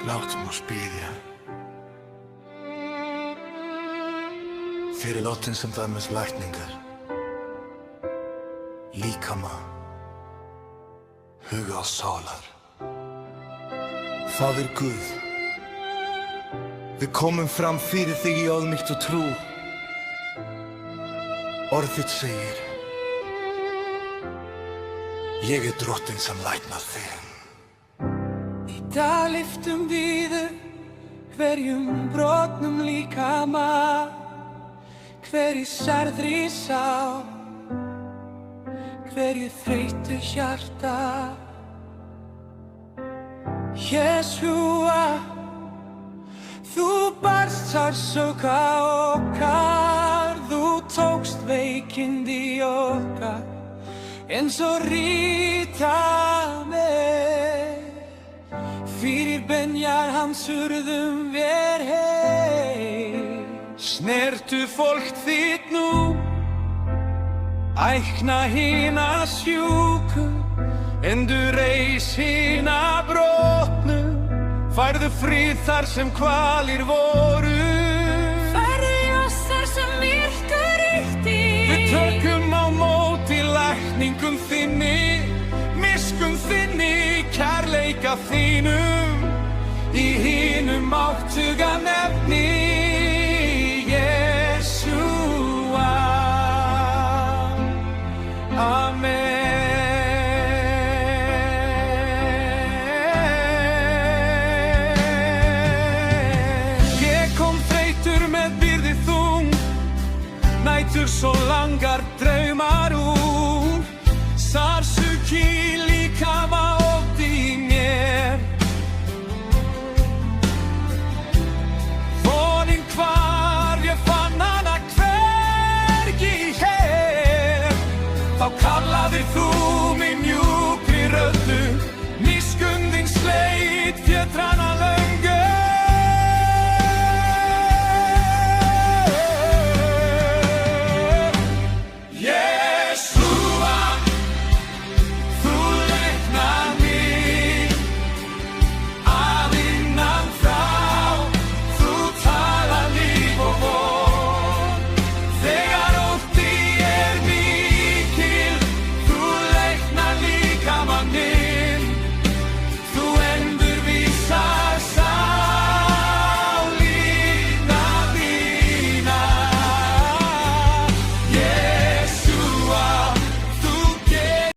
Látum oss biðja fyrir látin sem dæmis lækningar, líkama, huga og sálar. Faðir Guð, við komum fram fyrir þig í auðmýkt og trú. Orð þitt segir, ég drottinn sem læknar þig. Í dag lyftum við hverjum brotnum líkama, hverju særðri sál, hverju þreyttu hjarta. Jesúa, þú barst sársauka okkar, þú tókst veikindi okkar, eins og Ríta með. Fyrir benjar hans urðum við heil. Snertu fólk þitt nú, ækna hina sjúku, endurreis hina brotnu, færðu frið þar sem kvalir voru. Færðu ljós þar sem myrkur ríkti. Við tökum á móti lækningum þinni, miskunn þinni, kærleika þínum, í hinum máttuga nefni, Jesúa. Amen. Ég kom þreyttur með byrði þung, nætur svo langar draumar úr, sársauki líkama oft í mér. Vonin hvar ég fann hana hvergi hér, þá kallaði þú